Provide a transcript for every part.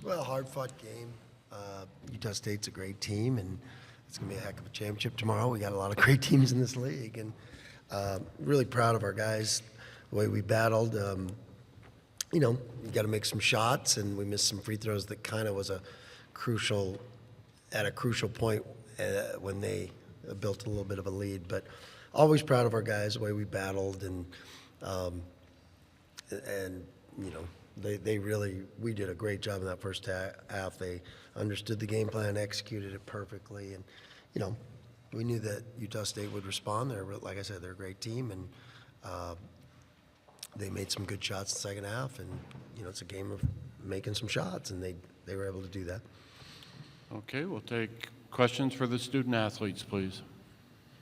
Well, hard-fought game. Utah State's a great team, and it's going to be a heck of a championship tomorrow. We got a lot of great teams in this league, and really proud of our guys, the way we battled. You got to make some shots, and we missed some free throws that kind of was at a crucial point when they built a little bit of a lead. But always proud of our guys, the way we battled, and we did a great job in that first half. They understood the game plan, executed it perfectly, and we knew that Utah State would respond. Like I said, they're a great team, and they made some good shots in the second half, and it's a game of making some shots, and they were able to do that. Okay, we'll take questions for the student athletes, please.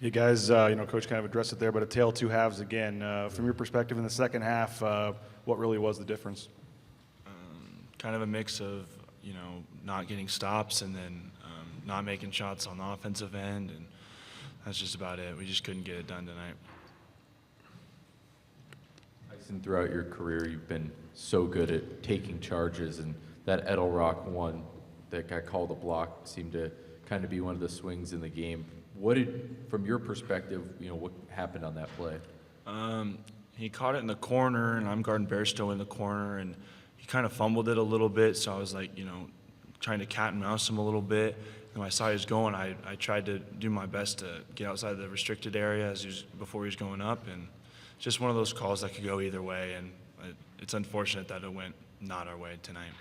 You guys, Coach kind of addressed it there, but a tale of two halves again. From your perspective in the second half, what really was the difference? Kind of a mix of, not getting stops and then not making shots on the offensive end, and that's just about it. We just couldn't get it done tonight. Tyson, throughout your career, you've been so good at taking charges, and that Edelrock one that got called a block seemed to kind of be one of the swings in the game. From your perspective, what happened on that play? He caught it in the corner, and I'm guarding Bairstow in the corner, and he kind of fumbled it a little bit, so I was like, trying to cat and mouse him a little bit. And when I saw he was going, I tried to do my best to get outside the restricted area before he was going up, and it's just one of those calls that could go either way, and it's unfortunate that it went not our way tonight.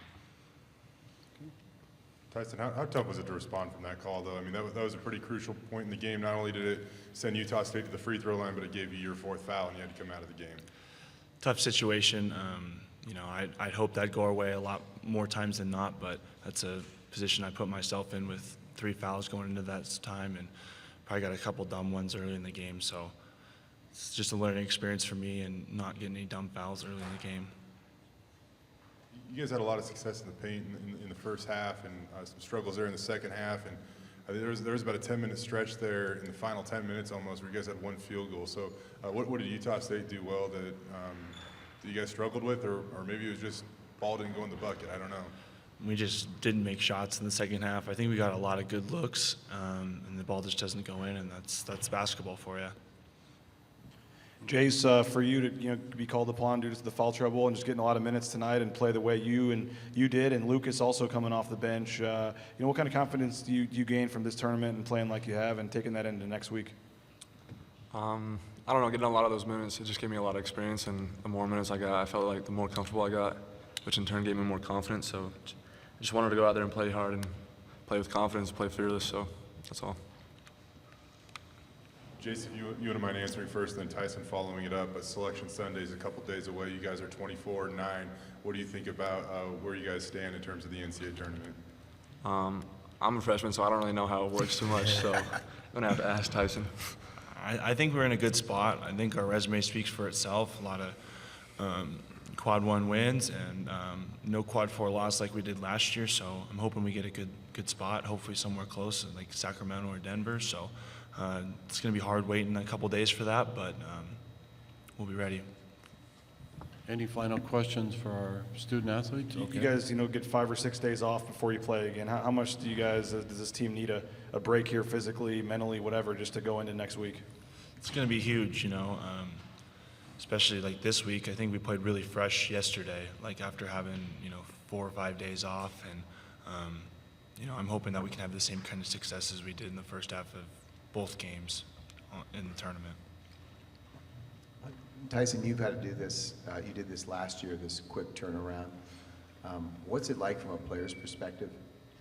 Tyson, how tough was it to respond from that call, though? I mean, that was a pretty crucial point in the game. Not only did it send Utah State to the free throw line, but it gave you your fourth foul, and you had to come out of the game. Tough situation. I'd hope that'd go our way a lot more times than not, but that's a position I put myself in with 3 fouls going into that time, and probably got a couple dumb ones early in the game. So it's just a learning experience for me, and not getting any dumb fouls early in the game. You guys had a lot of success in the paint in the first half, and some struggles there in the second half. And there was about a 10-minute stretch there in the final 10 minutes almost where you guys had 1 field goal. So what did Utah State do well that you guys struggled with, or maybe it was just ball didn't go in the bucket? I don't know. We just didn't make shots in the second half. I think we got a lot of good looks, and the ball just doesn't go in, and that's basketball for you. Jace, for you to be called upon due to the foul trouble and just getting a lot of minutes tonight and play the way you did, and Lucas also coming off the bench, what kind of confidence do you gain from this tournament and playing like you have and taking that into next week? I don't know, getting a lot of those minutes, it just gave me a lot of experience, and the more minutes I got, I felt like the more comfortable I got, which in turn gave me more confidence. So I just wanted to go out there and play hard and play with confidence, play fearless, so that's all. Jace, if you wouldn't mind answering first, then Tyson following it up. But Selection Sunday's a couple days away. You guys are 24-9. What do you think about where you guys stand in terms of the NCAA tournament? I'm a freshman, so I don't really know how it works too much, so I'm going to have to ask Tyson. I think we're in a good spot. I think our resume speaks for itself. A lot of quad 1 wins and no quad 4 loss like we did last year. So I'm hoping we get a good spot, hopefully somewhere close like Sacramento or Denver. So it's going to be hard waiting a couple days for that, but we'll be ready. Any final questions for our student athletes? Okay. You guys, get 5 or 6 days off before you play again. How much do you guys, does this team need a break here physically, mentally, whatever, just to go into next week? It's going to be huge, especially like this week. I think we played really fresh yesterday, like after having, 4 or 5 days off. And, I'm hoping that we can have the same kind of success as we did in the first half of both games in the tournament. Tyson, you've had to do this. You did this last year, this quick turnaround. What's it like from a player's perspective,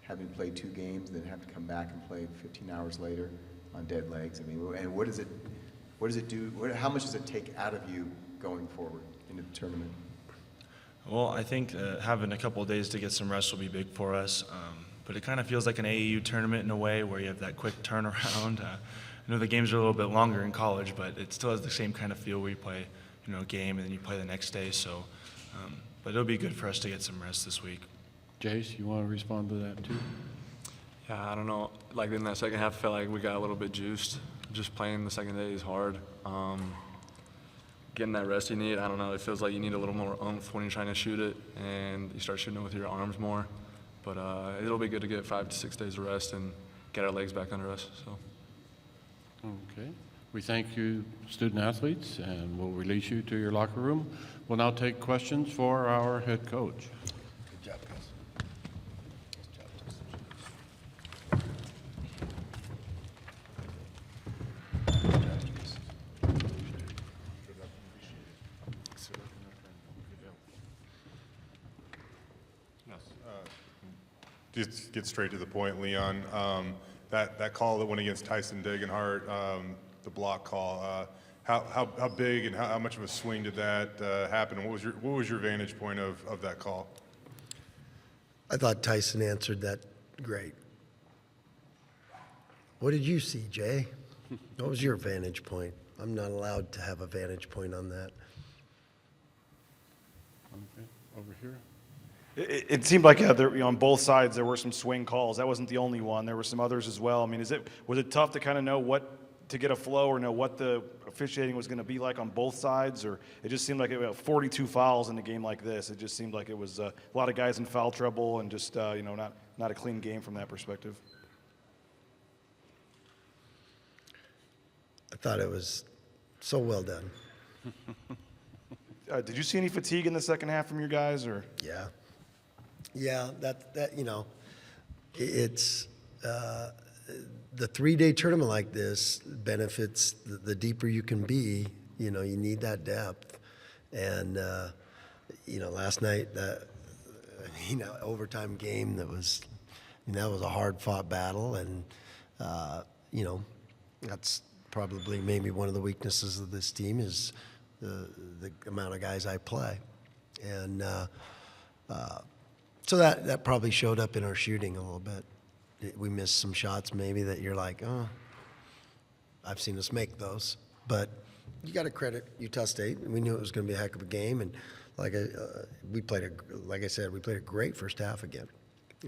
having played 2 games, then have to come back and play 15 hours later on dead legs? I mean, and what does it do? How much does it take out of you going forward into the tournament? Well, I think having a couple of days to get some rest will be big for us. But it kind of feels like an AAU tournament in a way where you have that quick turnaround. I know the games are a little bit longer in college, but it still has the same kind of feel where you play, a game and then you play the next day. So, but it'll be good for us to get some rest this week. Jace, you want to respond to that too? Yeah, I don't know. Like in that second half, I felt like we got a little bit juiced. Just playing the second day is hard. Getting that rest you need, I don't know. It feels like you need a little more oomph when you're trying to shoot it, and you start shooting it with your arms more. But it'll be good to get 5 to 6 days of rest and get our legs back under us. So. Okay. We thank you, student athletes, and we'll release you to your locker room. We'll now take questions for our head coach. Good job, guys. Just get straight to the point, Leon. That call that went against Tyson Degenhart, the block call, how big and how much of a swing did that happen? And what was your vantage point of that call? I thought Tyson answered that great. What did you see, Jay? What was your vantage point? I'm not allowed to have a vantage point on that. Okay. Over here. It seemed like on both sides there were some swing calls. That wasn't the only one. There were some others as well. I mean, was it tough to kind of know to get a flow or know what the officiating was going to be like on both sides? Or it just seemed like 42 fouls in a game like this. It just seemed like it was a lot of guys in foul trouble and just not a clean game from that perspective. I thought it was so well done. Did you see any fatigue in the second half from your guys, or? Yeah. Yeah, that it's the 3-day tournament like this benefits the deeper you can be. You need that depth, and last night overtime game that was a hard fought battle, and that's probably maybe one of the weaknesses of this team is the amount of guys I play, and. So that probably showed up in our shooting a little bit. We missed some shots maybe that you're like, oh, I've seen us make those. But you got to credit Utah State. We knew it was going to be a heck of a game, and like I said, we played a great first half again.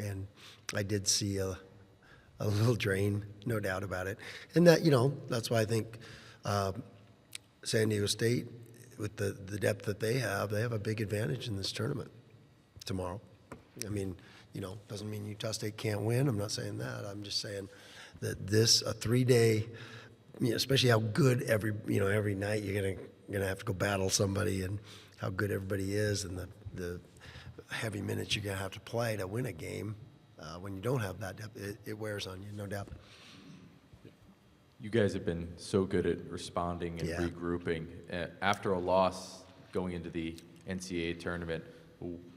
And I did see a little drain, no doubt about it. And that's why I think San Diego State, with the depth that they have a big advantage in this tournament tomorrow. I mean, doesn't mean Utah State can't win. I'm not saying that. I'm just saying that a 3-day, especially how good every night you're gonna have to go battle somebody, and how good everybody is, and the heavy minutes you're gonna have to play to win a game. When you don't have that depth, it wears on you, no doubt. You guys have been so good at responding and regrouping. After a loss going into the NCAA tournament,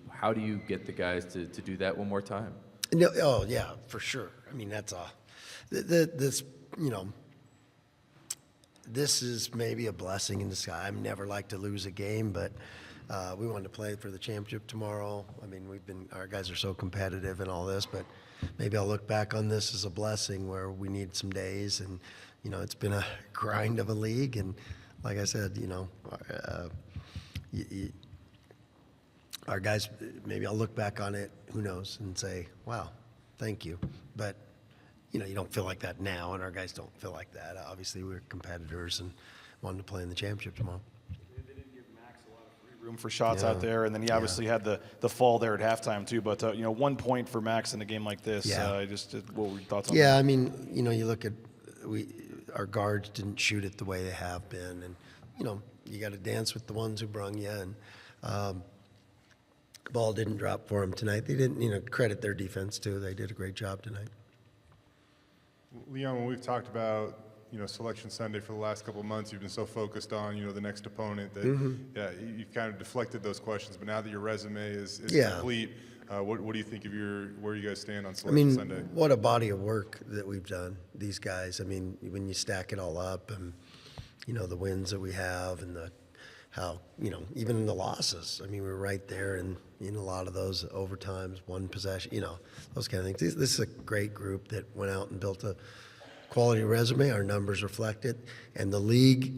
how do you get the guys to do that one more time? No, oh yeah, for sure. I mean, that's this is maybe a blessing in disguise. I never like to lose a game, but we wanted to play for the championship tomorrow. I mean, our guys are so competitive and all this, but maybe I'll look back on this as a blessing where we need some days, and it's been a grind of a league, and like I said, our guys, maybe I'll look back on it, who knows, and say, wow, thank you. But, you don't feel like that now, and our guys don't feel like that. Obviously, we're competitors and wanted to play in the championship tomorrow. They didn't give Max a lot of free room for shots out there, and then he obviously had the fall there at halftime, too. But, 1 point for Max in a game like this, what were your thoughts on that? Yeah, I mean, you look at, our guards didn't shoot it the way they have been, and, you got to dance with the ones who brung you, and ball didn't drop for them tonight. They didn't, credit their defense too. They did a great job tonight. Leon, when we've talked about Selection Sunday for the last couple of months, you've been so focused on the next opponent that you've kind of deflected those questions. But now that your resume is complete, what do you think of where you guys stand on Selection Sunday? What a body of work that we've done. These guys. I mean, when you stack it all up, and the wins that we have, and how even in the losses. I mean, we're right there in a lot of those overtimes, one possession, those kind of things. This is a great group that went out and built a quality resume. Our numbers reflect it, and the league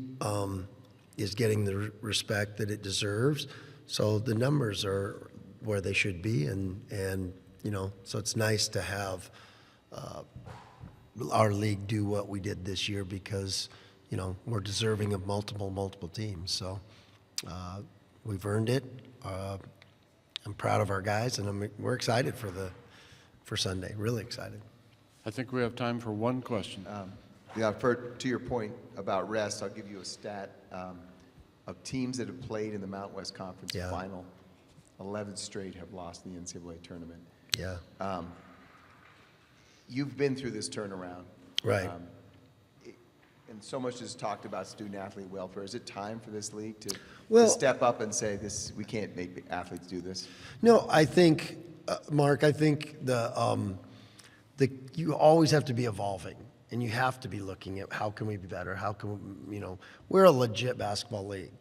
is getting the respect that it deserves. So the numbers are where they should be, and so it's nice to have our league do what we did this year, because we're deserving of multiple teams. So. We've earned it. I'm proud of our guys, and we're excited for for Sunday. Really excited. I think we have time for one question. Yeah, to your point about rest, I'll give you a stat of teams that have played in the Mountain West Conference Yeah. final. 11 straight have lost in the NCAA tournament. Yeah. You've been through this turnaround. Right. And so much is talked about student-athlete welfare. Is it time for this league to Well- step up and say, "This, we can't make athletes do this"? No, I think, Mark, I think you always have to be evolving, and you have to be looking at how can we be better? How can we, we're a legit basketball league.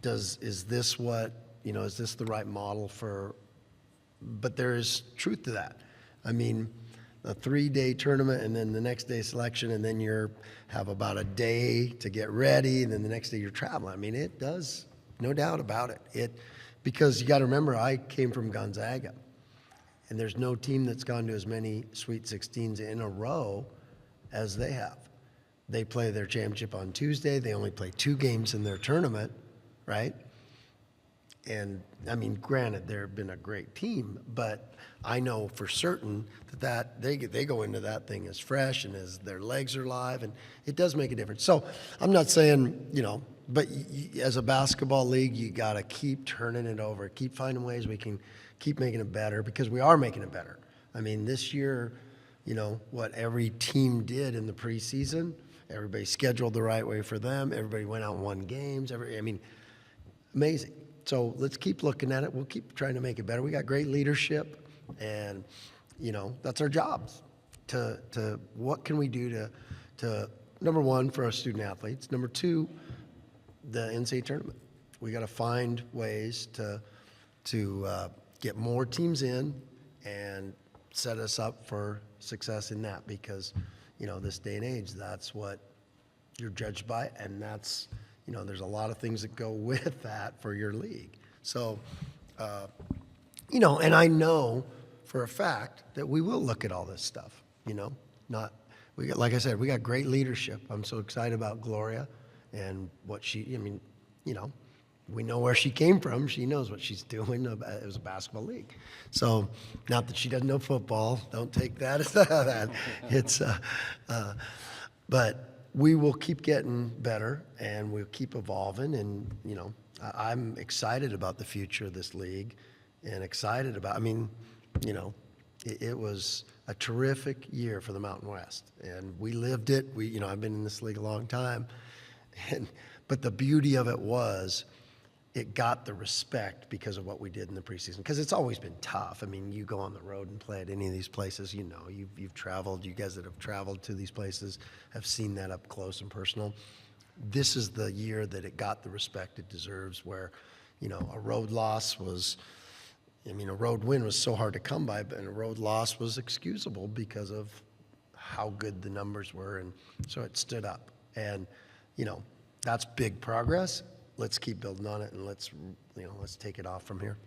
Is this what, is this the right model for? But there is truth to that. I mean, a 3-day tournament and then the next day selection, and then have about a day to get ready, and then the next day you're traveling. I mean, it does, no doubt about it. Because you got to remember, I came from Gonzaga, and there's no team that's gone to as many Sweet 16s in a row as they have. They play their championship on Tuesday. They only play 2 games in their tournament, right? And, I mean, granted, they've been a great team, but I know for certain that they go into that thing as fresh and as their legs are live, and it does make a difference. So I'm not saying, but as a basketball league, you got to keep turning it over, keep finding ways we can keep making it better, because we are making it better. I mean, this year, what every team did in the preseason, everybody scheduled the right way for them, everybody went out and won games, amazing. So let's keep looking at it. We'll keep trying to make it better. We got great leadership, and, that's our jobs. What can we do to number one, for our student athletes, number two, the NCAA tournament. We got to find ways to get more teams in and set us up for success in that, because, this day and age, that's what you're judged by, and that's, there's a lot of things that go with that for your league. So, and I know for a fact that we will look at all this stuff, like I said, we got great leadership. I'm so excited about Gloria and what we know where she came from. She knows what she's doing. It was a basketball league. So, not that she doesn't know football. Don't take that as that. It's, but we will keep getting better, and we'll keep evolving. And, I'm excited about the future of this league, and excited about, it was a terrific year for the Mountain West, and we lived it. I've been in this league a long time, but the beauty of it was it got the respect because of what we did in the preseason, because it's always been tough. You go on the road and play at any of these places, you've traveled. You guys that have traveled to these places have seen that up close and personal. This is the year that it got the respect it deserves, where, a road loss was, a road win was so hard to come by, but a road loss was excusable because of how good the numbers were, and so it stood up. And, that's big progress. Let's keep building on it, and let's take it off from here.